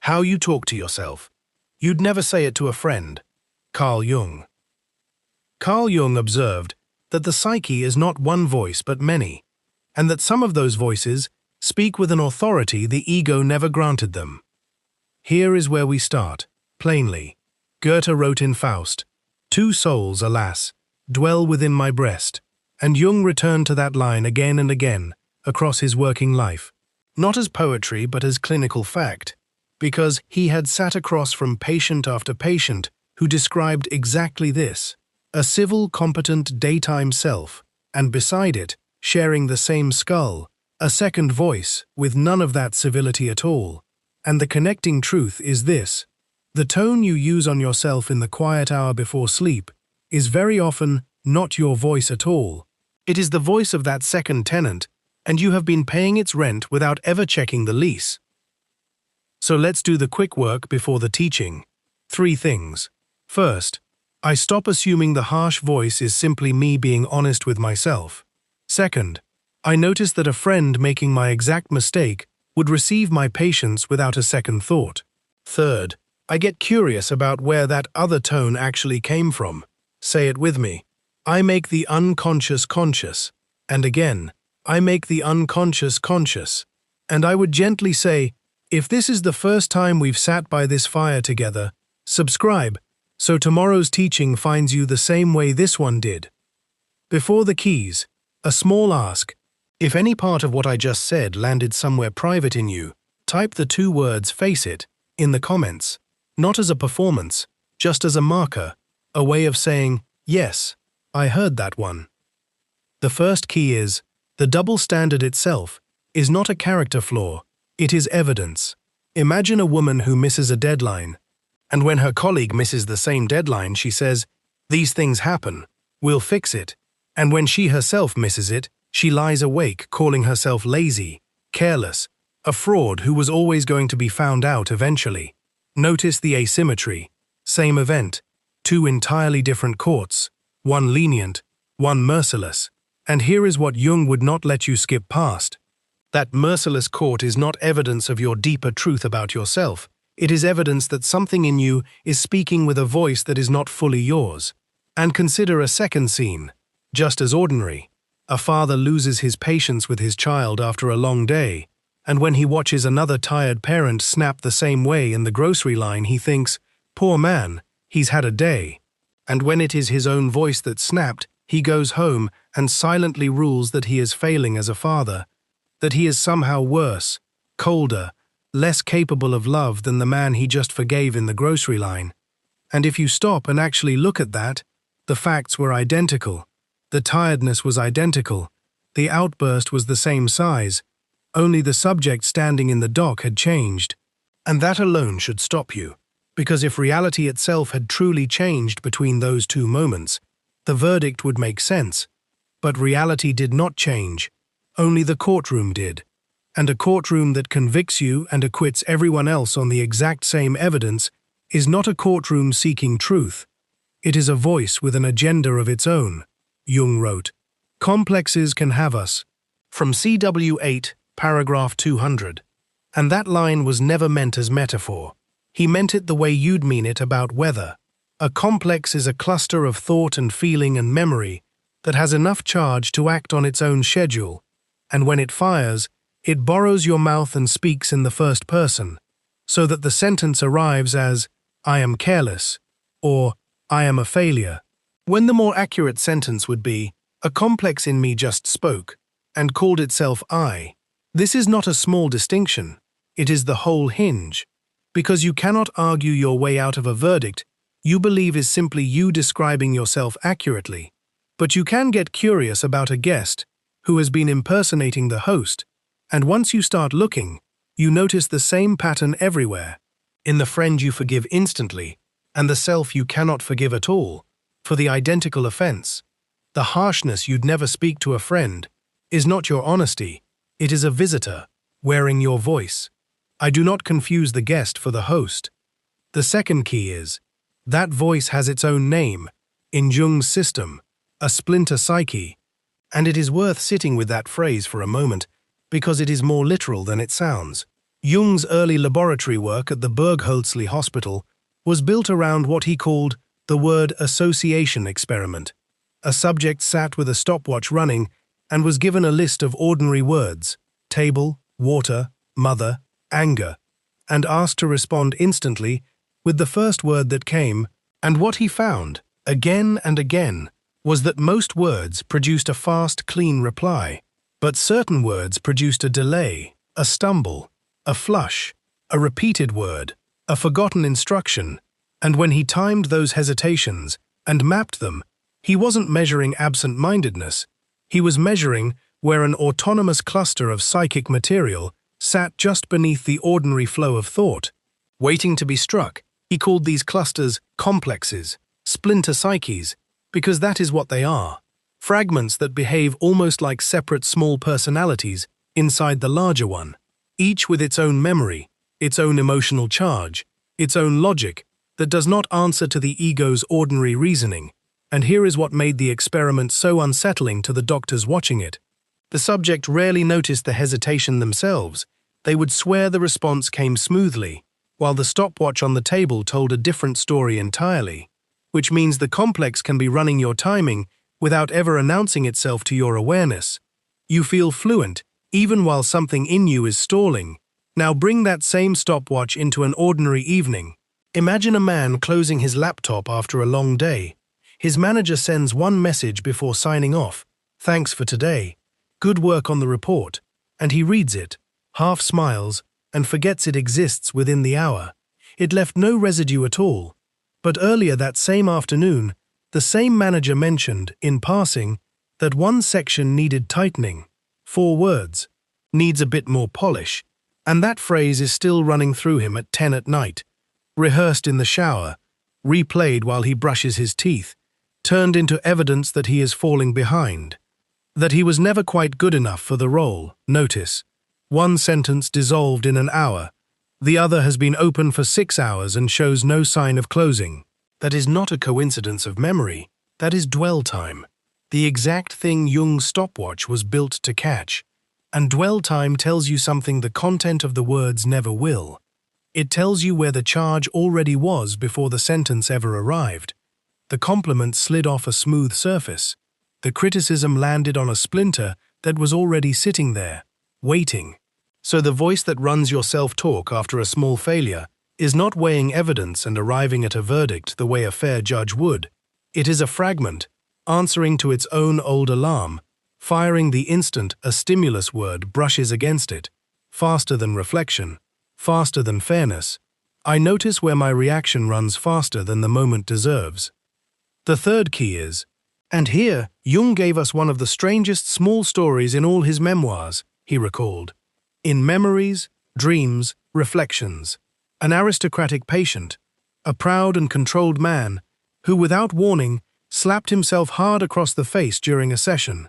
How you talk to yourself. You'd never say it to a friend. Carl Jung. Carl Jung observed that the psyche is not one voice but many, and that some of those voices speak with an authority the ego never granted them. Here is where we start, plainly. Goethe wrote in Faust, "Two souls, alas, dwell within my breast," and Jung returned to that line again and again across his working life, not as poetry but as clinical fact, because he had sat across from patient after patient who described exactly this, a civil, competent daytime self, and beside it, sharing the same skull, a second voice with none of that civility at all. And the connecting truth is this: the tone you use on yourself in the quiet hour before sleep is very often not your voice at all. It is the voice of that second tenant, and you have been paying its rent without ever checking the lease. So let's do the quick work before the teaching. 3 things. First, I stop assuming the harsh voice is simply me being honest with myself. Second, I notice that a friend making my exact mistake would receive my patience without a second thought. Third, I get curious about where that other tone actually came from. Say it with me. I make the unconscious conscious. And again, I make the unconscious conscious. And I would gently say, if this is the first time we've sat by this fire together, subscribe, so tomorrow's teaching finds you the same way this one did. Before the keys, a small ask. If any part of what I just said landed somewhere private in you, type the 2 words "face it" in the comments, not as a performance, just as a marker, a way of saying, yes, I heard that one. The first key is, the double standard itself is not a character flaw, it is evidence. Imagine a woman who misses a deadline, and when her colleague misses the same deadline, she says, "These things happen, we'll fix it," and when she herself misses it, she lies awake calling herself lazy, careless, a fraud who was always going to be found out eventually. Notice the asymmetry. Same event, 2 entirely different courts, one lenient, one merciless. And here is what Jung would not let you skip past. That merciless court is not evidence of your deeper truth about yourself. It is evidence that something in you is speaking with a voice that is not fully yours. And consider a second scene, just as ordinary. A father loses his patience with his child after a long day, and when he watches another tired parent snap the same way in the grocery line, he thinks, "Poor man, he's had a day." And when it is his own voice that snapped, he goes home and silently rules that he is failing as a father, that he is somehow worse, colder, less capable of love than the man he just forgave in the grocery line. And if you stop and actually look at that, the facts were identical. The tiredness was identical. The outburst was the same size. Only the subject standing in the dock had changed. And that alone should stop you. Because if reality itself had truly changed between those 2 moments, the verdict would make sense. But reality did not change. Only the courtroom did. And a courtroom that convicts you and acquits everyone else on the exact same evidence is not a courtroom seeking truth. It is a voice with an agenda of its own. Jung wrote, "Complexes can have us," from CW 8, paragraph 200. And that line was never meant as metaphor. He meant it the way you'd mean it about weather. A complex is a cluster of thought and feeling and memory that has enough charge to act on its own schedule, and when it fires, it borrows your mouth and speaks in the first person, so that the sentence arrives as, "I am careless," or "I am a failure," when the more accurate sentence would be, "A complex in me just spoke," and called itself I. This is not a small distinction, it is the whole hinge, because you cannot argue your way out of a verdict you believe is simply you describing yourself accurately, but you can get curious about a guest who has been impersonating the host, and once you start looking, you notice the same pattern everywhere, in the friend you forgive instantly, and the self you cannot forgive at all, for the identical offense. The harshness you'd never speak to a friend is not your honesty, it is a visitor, wearing your voice. I do not confuse the guest for the host. The second key is, that voice has its own name, in Jung's system, a splinter psyche, and it is worth sitting with that phrase for a moment because it is more literal than it sounds. Jung's early laboratory work at the Bergholzli Hospital was built around what he called the word association experiment. A subject sat with a stopwatch running and was given a list of ordinary words, table, water, mother, anger, and asked to respond instantly with the first word that came, and what he found, again and again, was that most words produced a fast, clean reply, but certain words produced a delay, a stumble, a flush, a repeated word, a forgotten instruction, and when he timed those hesitations and mapped them, he wasn't measuring absent-mindedness, he was measuring where an autonomous cluster of psychic material sat just beneath the ordinary flow of thought, waiting to be struck. He called these clusters complexes, splinter psyches, because that is what they are, fragments that behave almost like separate small personalities inside the larger one, each with its own memory, its own emotional charge, its own logic that does not answer to the ego's ordinary reasoning. And here is what made the experiment so unsettling to the doctors watching it. The subject rarely noticed the hesitation themselves. They would swear the response came smoothly, while the stopwatch on the table told a different story entirely, which means the complex can be running your timing without ever announcing itself to your awareness. You feel fluent, even while something in you is stalling. Now bring that same stopwatch into an ordinary evening. Imagine a man closing his laptop after a long day. His manager sends one message before signing off, "Thanks for today. Good work on the report," and he reads it, half smiles, and forgets it exists within the hour. It left no residue at all. But earlier that same afternoon, the same manager mentioned, in passing, that one section needed tightening. 4 words, "needs a bit more polish," and that phrase is still running through him at 10 at night, rehearsed in the shower, replayed while he brushes his teeth, turned into evidence that he is falling behind, that he was never quite good enough for the role. Notice, one sentence dissolved in an hour, the other has been open for 6 hours and shows no sign of closing. That is not a coincidence of memory, that is dwell time, the exact thing Jung's stopwatch was built to catch. And dwell time tells you something the content of the words never will. It tells you where the charge already was before the sentence ever arrived. The compliment slid off a smooth surface. The criticism landed on a splinter that was already sitting there, waiting. So the voice that runs your self-talk after a small failure is not weighing evidence and arriving at a verdict the way a fair judge would. It is a fragment, answering to its own old alarm, firing the instant a stimulus word brushes against it, faster than reflection, faster than fairness. I notice where my reaction runs faster than the moment deserves. The third key is, and here Jung gave us one of the strangest small stories in all his memoirs, he recalled. In Memories, Dreams, Reflections, an aristocratic patient, a proud and controlled man, who without warning slapped himself hard across the face during a session,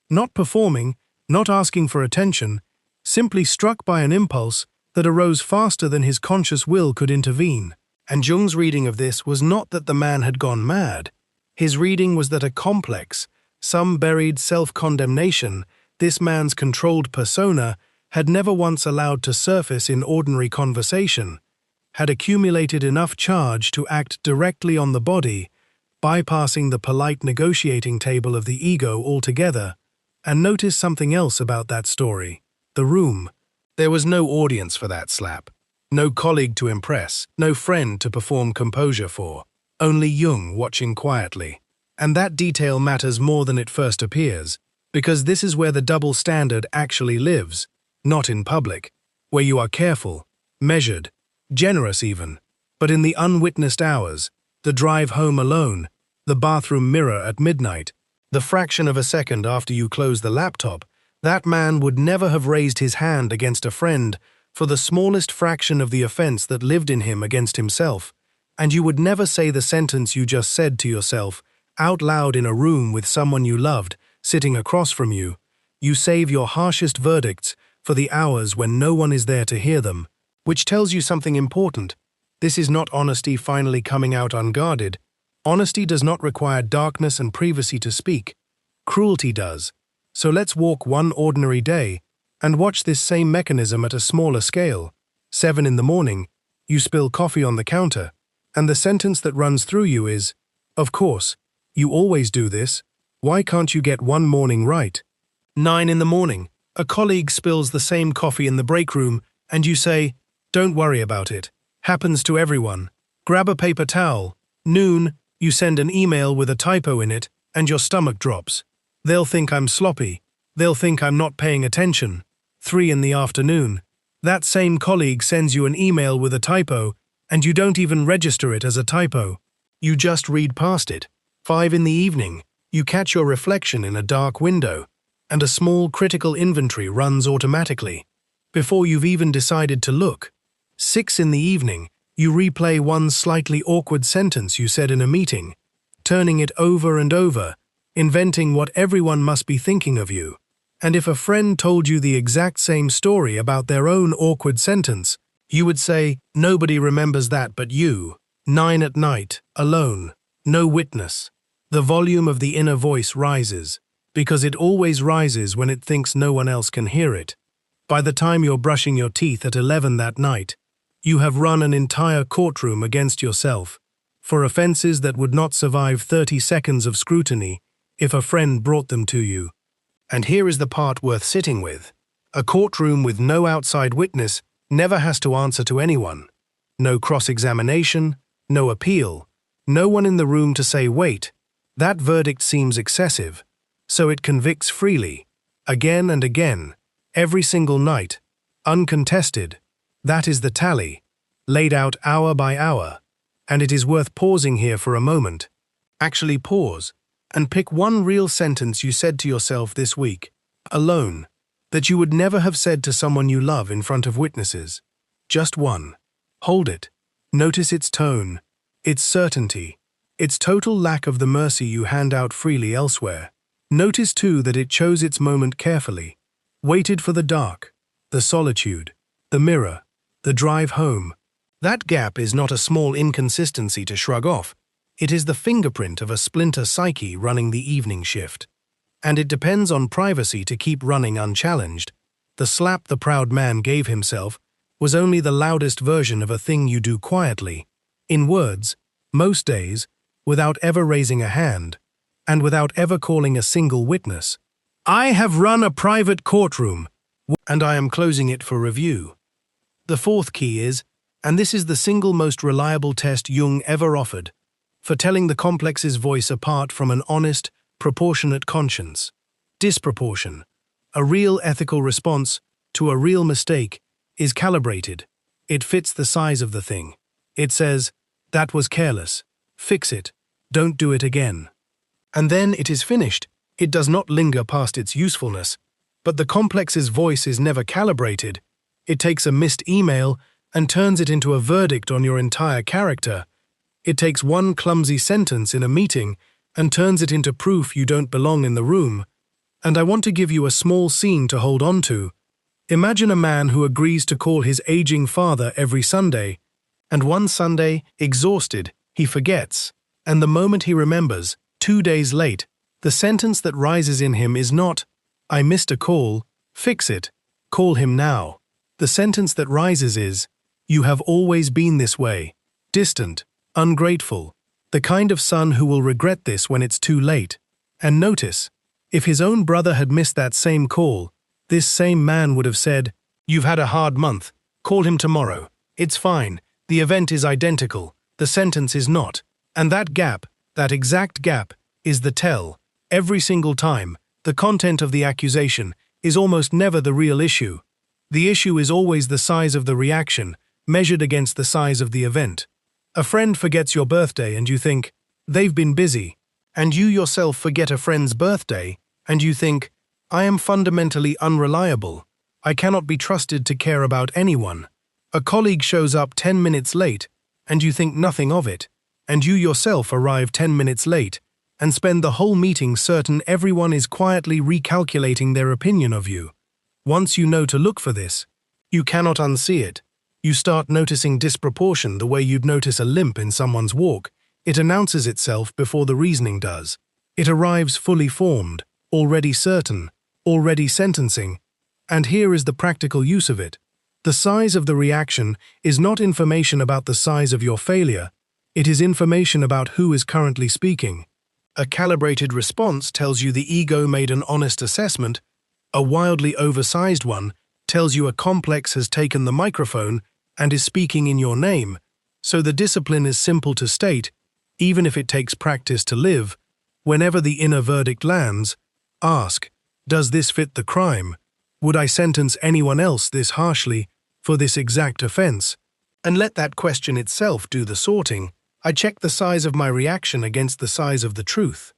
not performing, not asking for attention, simply struck by an impulse that arose faster than his conscious will could intervene. And Jung's reading of this was not that the man had gone mad. His reading was that a complex, some buried self-condemnation, this man's controlled persona, had never once allowed to surface in ordinary conversation, had accumulated enough charge to act directly on the body, bypassing the polite negotiating table of the ego altogether. And notice something else about that story. The room. There was no audience for that slap. No colleague to impress, no friend to perform composure for. Only Jung watching quietly. And that detail matters more than it first appears, because this is where the double standard actually lives, not in public, where you are careful, measured, generous even, but in the unwitnessed hours, the drive home alone, the bathroom mirror at midnight, the fraction of a second after you close the laptop, that man would never have raised his hand against a friend for the smallest fraction of the offense that lived in him against himself, and you would never say the sentence you just said to yourself out loud in a room with someone you loved sitting across from you. You save your harshest verdicts for the hours when no one is there to hear them, which tells you something important. This is not honesty finally coming out unguarded. Honesty does not require darkness and privacy to speak. Cruelty does. So let's walk one ordinary day and watch this same mechanism at a smaller scale. 7 in the morning, you spill coffee on the counter, and the sentence that runs through you is, "Of course, you always do this. Why can't you get one morning right?" 9 in the morning, a colleague spills the same coffee in the break room, and you say, "Don't worry about it. Happens to everyone. Grab a paper towel." Noon, you send an email with a typo in it, and your stomach drops. "They'll think I'm sloppy. They'll think I'm not paying attention." 3 in the afternoon, that same colleague sends you an email with a typo, and you don't even register it as a typo. You just read past it. 5 in the evening, you catch your reflection in a dark window, and a small critical inventory runs automatically, before you've even decided to look. 6 in the evening, you replay one slightly awkward sentence you said in a meeting, turning it over and over, inventing what everyone must be thinking of you. And if a friend told you the exact same story about their own awkward sentence, you would say, "Nobody remembers that but you." 9 at night, alone, no witness. The volume of the inner voice rises, because it always rises when it thinks no one else can hear it. By the time you're brushing your teeth at 11 that night, you have run an entire courtroom against yourself, for offenses that would not survive 30 seconds of scrutiny if a friend brought them to you. And here is the part worth sitting with. A courtroom with no outside witness never has to answer to anyone. No cross-examination, no appeal, no one in the room to say, "Wait, that verdict seems excessive." So it convicts freely, again and again, every single night, uncontested. That is the tally, laid out hour by hour. And it is worth pausing here for a moment. Actually pause, and pick one real sentence you said to yourself this week, alone, that you would never have said to someone you love in front of witnesses. Just one. Hold it. Notice its tone, its certainty, its total lack of the mercy you hand out freely elsewhere. Notice too that it chose its moment carefully, waited for the dark, the solitude, the mirror, the drive home. That gap is not a small inconsistency to shrug off. It is the fingerprint of a splinter psyche running the evening shift. And it depends on privacy to keep running unchallenged. The slap the proud man gave himself was only the loudest version of a thing you do quietly, in words, most days, without ever raising a hand, and without ever calling a single witness. I have run a private courtroom, and I am closing it for review. The fourth key is, and this is the single most reliable test Jung ever offered, for telling the complex's voice apart from an honest, proportionate conscience. Disproportion, a real ethical response to a real mistake, is calibrated. It fits the size of the thing. It says, "That was careless. Fix it. Don't do it again." And then it is finished. It does not linger past its usefulness. But the complex's voice is never calibrated. It takes a missed email and turns it into a verdict on your entire character. It takes one clumsy sentence in a meeting and turns it into proof you don't belong in the room. And I want to give you a small scene to hold on to. Imagine a man who agrees to call his aging father every Sunday, and one Sunday, exhausted, he forgets, and the moment he remembers, 2 days late, the sentence that rises in him is not, "I missed a call, fix it, call him now." The sentence that rises is, "You have always been this way, distant, ungrateful, the kind of son who will regret this when it's too late." And notice, if his own brother had missed that same call, this same man would have said, "You've had a hard month, call him tomorrow. It's fine, the event is identical, the sentence is not." And that gap, that exact gap, is the tell. Every single time, the content of the accusation is almost never the real issue. The issue is always the size of the reaction, measured against the size of the event. A friend forgets your birthday and you think, "They've been busy." And you yourself forget a friend's birthday and you think, "I am fundamentally unreliable. I cannot be trusted to care about anyone." A colleague shows up 10 minutes late and you think nothing of it. And you yourself arrive 10 minutes late and spend the whole meeting certain everyone is quietly recalculating their opinion of you. Once you know to look for this, you cannot unsee it. You start noticing disproportion the way you'd notice a limp in someone's walk. It announces itself before the reasoning does. It arrives fully formed, already certain, already sentencing. And here is the practical use of it. The size of the reaction is not information about the size of your failure, it is information about who is currently speaking. A calibrated response tells you the ego made an honest assessment, a wildly oversized one tells you a complex has taken the microphone and is speaking in your name, so the discipline is simple to state, even if it takes practice to live. Whenever the inner verdict lands, ask, does this fit the crime? Would I sentence anyone else this harshly for this exact offense? And let that question itself do the sorting. I check the size of my reaction against the size of the truth.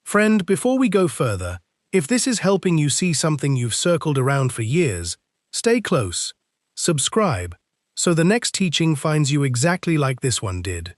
Friend, before we go further, if this is helping you see something you've circled around for years, stay close, subscribe, so the next teaching finds you exactly like this one did.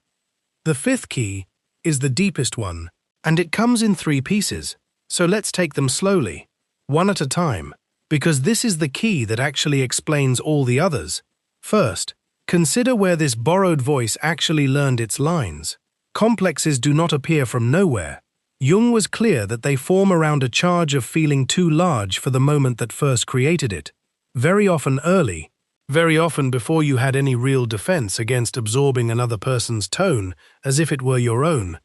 The fifth key is the deepest one, and it comes in 3 pieces, so let's take them slowly, one at a time, because this is the key that actually explains all the others. First, consider where this borrowed voice actually learned its lines. Complexes do not appear from nowhere. Jung was clear that they form around a charge of feeling too large for the moment that first created it. Very often early, very often before you had any real defense against absorbing another person's tone as if it were your own.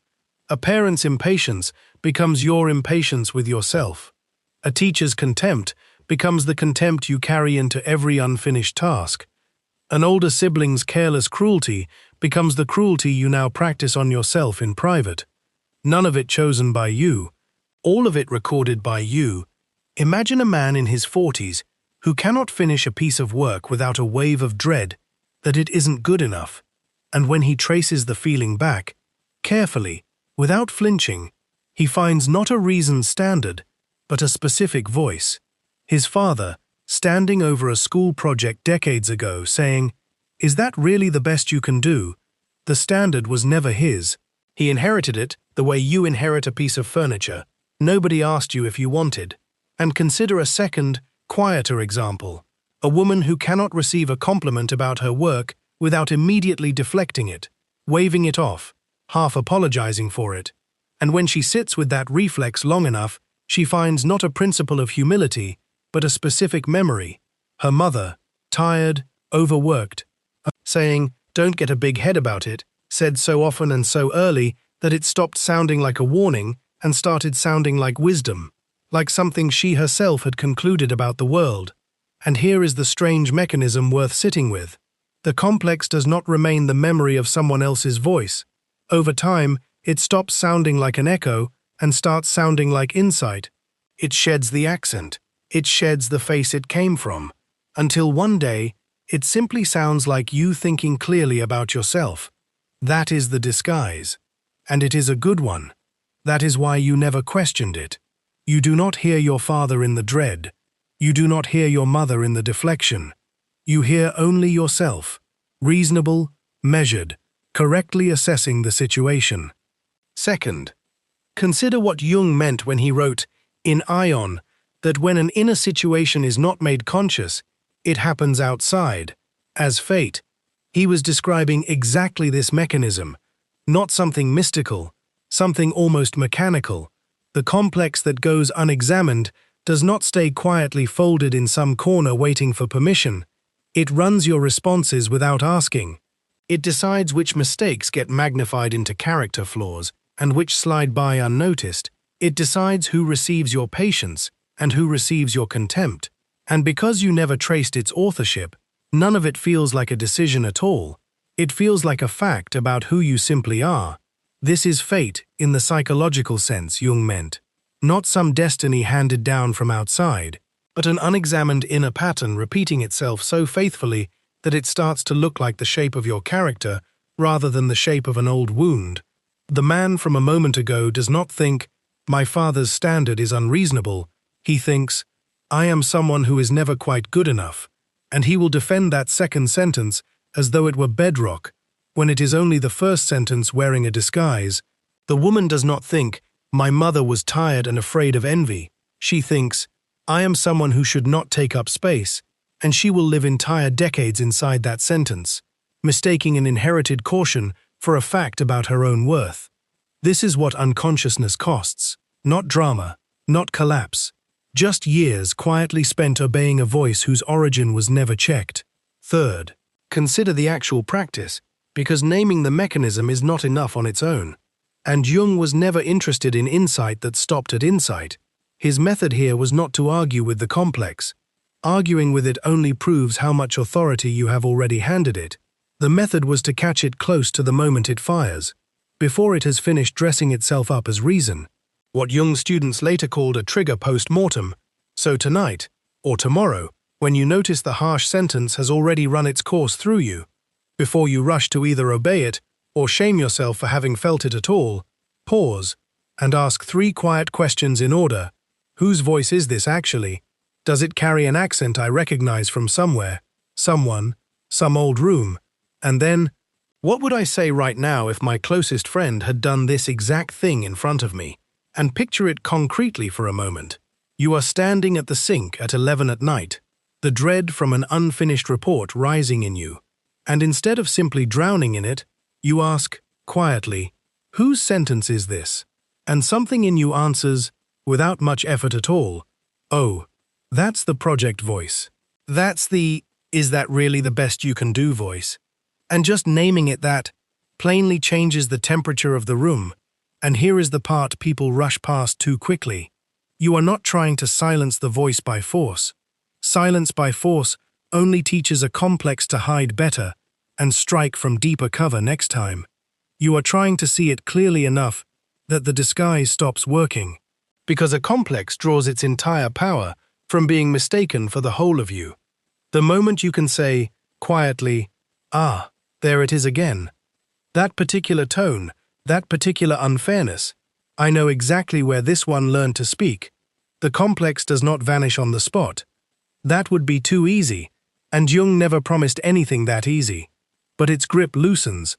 A parent's impatience becomes your impatience with yourself. A teacher's contempt becomes the contempt you carry into every unfinished task. An older sibling's careless cruelty becomes the cruelty you now practice on yourself in private. None of it chosen by you, all of it recorded by you. Imagine a man in his 40s who cannot finish a piece of work without a wave of dread that it isn't good enough, and when he traces the feeling back, carefully, without flinching, he finds not a reasoned standard, but a specific voice. His father, standing over a school project decades ago, saying, "Is that really the best you can do?" The standard was never his. He inherited it the way you inherit a piece of furniture. Nobody asked you if you wanted. And consider a second, quieter example. A woman who cannot receive a compliment about her work without immediately deflecting it, waving it off, half apologizing for it. And when she sits with that reflex long enough, she finds not a principle of humility, but a specific memory. Her mother, tired, overworked, saying, "Don't get a big head about it," said so often and so early that it stopped sounding like a warning and started sounding like wisdom, like something she herself had concluded about the world. And here is the strange mechanism worth sitting with. The complex does not remain the memory of someone else's voice. Over time, it stops sounding like an echo and starts sounding like insight. It sheds the accent. It sheds the face it came from, until one day, it simply sounds like you thinking clearly about yourself. That is the disguise. And it is a good one. That is why you never questioned it. You do not hear your father in the dread. You do not hear your mother in the deflection. You hear only yourself, reasonable, measured, correctly assessing the situation. Second, consider what Jung meant when he wrote, in Ion, that when an inner situation is not made conscious, it happens outside, as fate. He was describing exactly this mechanism, not something mystical, something almost mechanical. The complex that goes unexamined does not stay quietly folded in some corner waiting for permission. It runs your responses without asking. It decides which mistakes get magnified into character flaws and which slide by unnoticed. It decides who receives your patience and who receives your contempt. And because you never traced its authorship, none of it feels like a decision at all. It feels like a fact about who you simply are. This is fate in the psychological sense Jung meant. Not some destiny handed down from outside, but an unexamined inner pattern repeating itself so faithfully that it starts to look like the shape of your character rather than the shape of an old wound. The man from a moment ago does not think, "My father's standard is unreasonable." He thinks, "I am someone who is never quite good enough," and he will defend that second sentence as though it were bedrock, when it is only the first sentence wearing a disguise. The woman does not think, "My mother was tired and afraid of envy." She thinks, "I am someone who should not take up space," and she will live entire decades inside that sentence, mistaking an inherited caution for a fact about her own worth. This is what unconsciousness costs. Not drama, not collapse, Just years quietly spent obeying a voice whose origin was never checked. Third, consider the actual practice, because naming the mechanism is not enough on its own. And Jung was never interested in insight that stopped at insight. His method here was not to argue with the complex. Arguing with it only proves how much authority you have already handed it. The method was to catch it close to the moment it fires, before it has finished dressing itself up as reason. What Jung students later called a trigger post-mortem. So tonight, or tomorrow, when you notice the harsh sentence has already run its course through you, before you rush to either obey it or shame yourself for having felt it at all, pause and ask 3 quiet questions in order. Whose voice is this actually? Does it carry an accent I recognize from somewhere, someone, some old room? And then, what would I say right now if my closest friend had done this exact thing in front of me? And picture it concretely for a moment. You are standing at the sink at 11 at night, the dread from an unfinished report rising in you. And instead of simply drowning in it, you ask, quietly, whose sentence is this? And something in you answers, without much effort at all, oh, that's the project voice. That's the, is that really the best you can do voice? And just naming it that plainly changes the temperature of the room. And here is the part people rush past too quickly. You are not trying to silence the voice by force. Silence by force only teaches a complex to hide better and strike from deeper cover next time. You are trying to see it clearly enough that the disguise stops working, because a complex draws its entire power from being mistaken for the whole of you. The moment you can say, quietly, ah, there it is again. That particular tone, that particular unfairness, I know exactly where this one learned to speak. The complex does not vanish on the spot. That would be too easy, and Jung never promised anything that easy. But its grip loosens.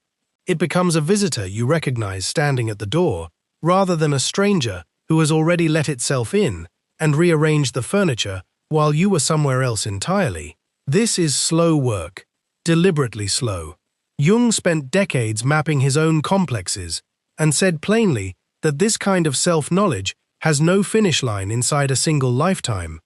It becomes a visitor you recognize standing at the door, rather than a stranger who has already let itself in and rearranged the furniture while you were somewhere else entirely. This is slow work, deliberately slow. Jung spent decades mapping his own complexes and said plainly that this kind of self-knowledge has no finish line inside a single lifetime.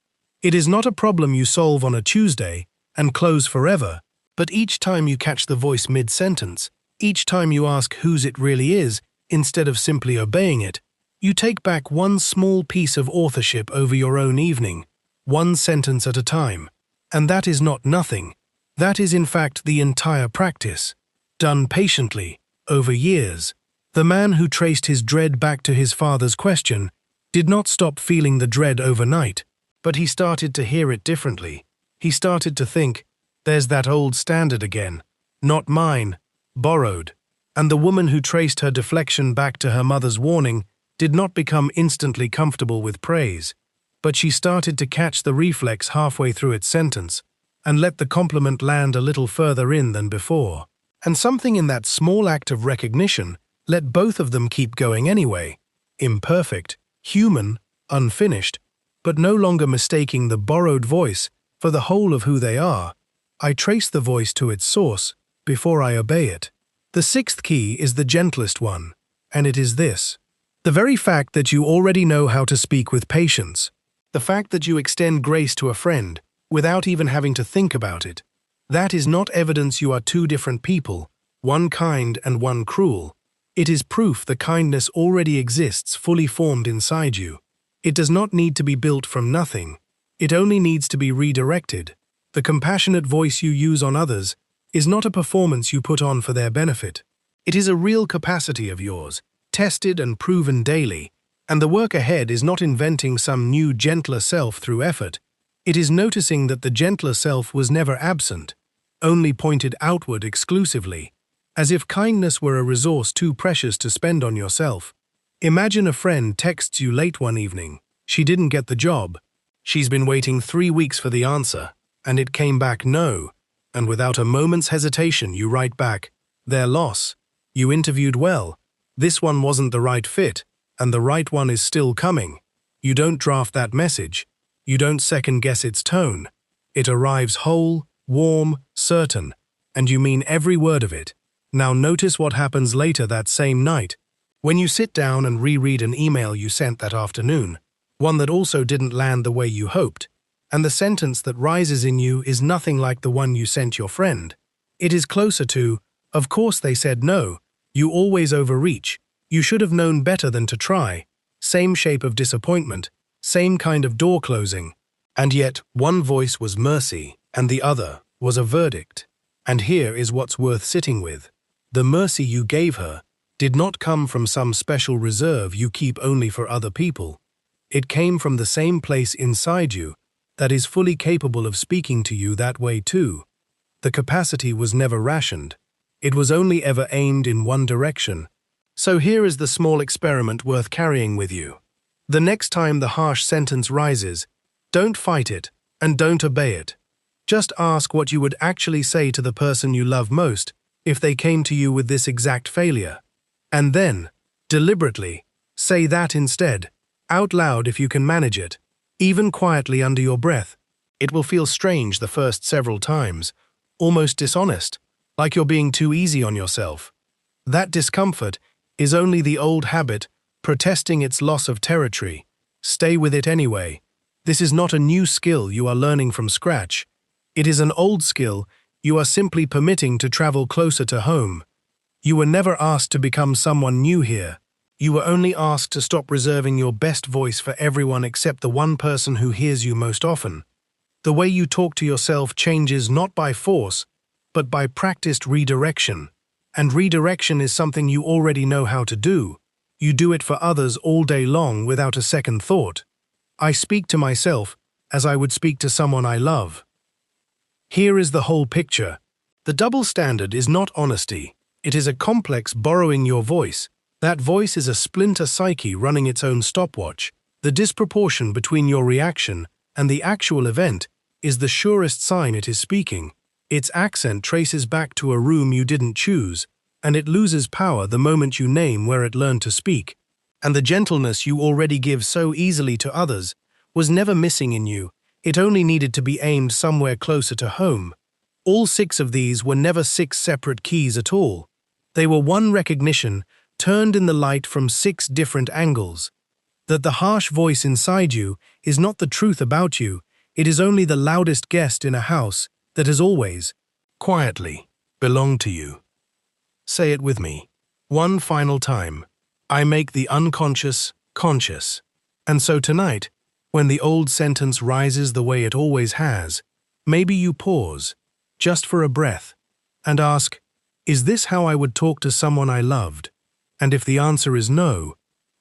It is not a problem you solve on a Tuesday and close forever, but each time you catch the voice mid-sentence, each time you ask whose it really is, instead of simply obeying it, you take back one small piece of authorship over your own evening, one sentence at a time. And that is not nothing. That is in fact the entire practice, done patiently, over years. The man who traced his dread back to his father's question did not stop feeling the dread overnight, but he started to hear it differently. He started to think, there's that old standard again, not mine, borrowed. And the woman who traced her deflection back to her mother's warning did not become instantly comfortable with praise, but she started to catch the reflex halfway through its sentence and let the compliment land a little further in than before. And something in that small act of recognition let both of them keep going anyway. Imperfect, human, unfinished, but no longer mistaking the borrowed voice for the whole of who they are. I trace the voice to its source before I obey it. The sixth key is the gentlest one, and it is this. The very fact that you already know how to speak with patience, the fact that you extend grace to a friend without even having to think about it, that is not evidence you are two different people, one kind and one cruel. It is proof the kindness already exists fully formed inside you. It does not need to be built from nothing. It only needs to be redirected. The compassionate voice you use on others is not a performance you put on for their benefit. It is a real capacity of yours, tested and proven daily, and the work ahead is not inventing some new gentler self through effort. It is noticing that the gentler self was never absent, only pointed outward exclusively, as if kindness were a resource too precious to spend on yourself. Imagine a friend texts you late one evening. She didn't get the job. She's been waiting 3 weeks for the answer, and it came back no. And without a moment's hesitation, you write back, their loss. You interviewed well. This one wasn't the right fit, and the right one is still coming. You don't draft that message. You don't second-guess its tone. It arrives whole, warm, certain, and you mean every word of it. Now notice what happens later that same night. When you sit down and reread an email you sent that afternoon, one that also didn't land the way you hoped, and the sentence that rises in you is nothing like the one you sent your friend. It is closer to, "Of course they said no, you always overreach, you should have known better than to try," same shape of disappointment, same kind of door closing, and yet one voice was mercy and the other was a verdict. And here is what's worth sitting with. The mercy you gave her did not come from some special reserve you keep only for other people. It came from the same place inside you that is fully capable of speaking to you that way too. The capacity was never rationed. It was only ever aimed in one direction. So here is the small experiment worth carrying with you. The next time the harsh sentence rises, don't fight it and don't obey it. Just ask what you would actually say to the person you love most if they came to you with this exact failure. And then, deliberately, say that instead, out loud if you can manage it, even quietly under your breath. It will feel strange the first several times, almost dishonest, like you're being too easy on yourself. That discomfort is only the old habit protesting its loss of territory. Stay with it anyway. This is not a new skill you are learning from scratch. It is an old skill you are simply permitting to travel closer to home. You were never asked to become someone new here. You were only asked to stop reserving your best voice for everyone except the one person who hears you most often. The way you talk to yourself changes not by force, but by practiced redirection. And redirection is something you already know how to do. You do it for others all day long without a second thought. I speak to myself as I would speak to someone I love. Here is the whole picture. The double standard is not honesty. It is a complex borrowing your voice. That voice is a splinter psyche running its own stopwatch. The disproportion between your reaction and the actual event is the surest sign it is speaking. Its accent traces back to a room you didn't choose, and it loses power the moment you name where it learned to speak. And the gentleness you already give so easily to others was never missing in you. It only needed to be aimed somewhere closer to home. All 6 of these were never 6 separate keys at all. They were one recognition turned in the light from 6 different angles. That the harsh voice inside you is not the truth about you, it is only the loudest guest in a house that has always, quietly, belonged to you. Say it with me. One final time. I make the unconscious conscious. And so tonight, when the old sentence rises the way it always has, maybe you pause, just for a breath, and ask, is this how I would talk to someone I loved? And if the answer is no,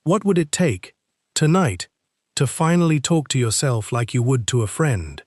what would it take, tonight, to finally talk to yourself like you would to a friend?